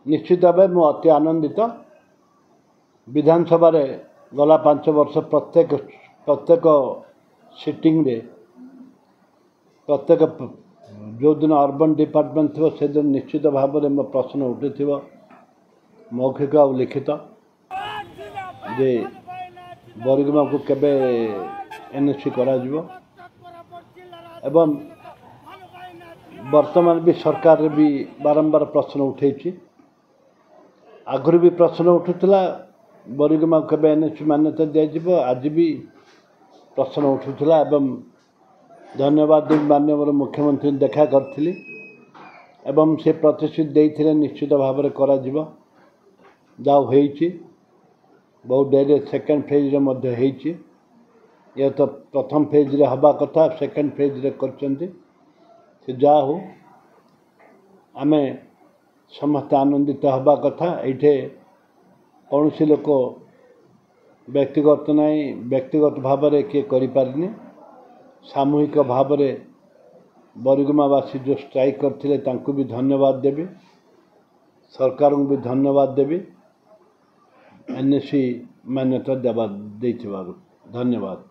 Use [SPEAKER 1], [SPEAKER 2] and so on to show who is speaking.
[SPEAKER 1] निश्चित भाव मु अति आनंदित विधानसभा गला 5 वर्ष प्रत्येक सिटिंग रे प्रत्येक जो दिन अर्बन डिपार्टमेंट थो से दिन निश्चित भाव में मो प्रश्न उठी मौखिक और लिखित जे बरिगमा को केबे एनएससी करा जिवो एवं वर्तमान भी सरकार भी बारंबार प्रश्न उठे आगुरी भी प्रश्न उठुला बरिगमा केबे एनएससी मान्यता दिज्व आज भी प्रश्न उठुला एवं धन्यवाद माननीय मुख्यमंत्री देखा करी एवं से प्रतिश्रुति देते निश्चित भाव में करा जाओ बहुत डेरी सेकेंड फेज रे यह तो प्रथम फेज रे हवा कथा सेकेंड फेज रे कर जा हो आम समस्त आनंदित हवा कथा ये कौन सी लोक व्यक्तिगत नहीं व्यक्तिगत भाव में किए करें सामूहिक भाव में बरिगमावासी जो स्ट्राइक करते भी धन्यवाद देवी सरकार को भी धन्यवाद देवी एनएससी मान्यता देवा धन्यवाद।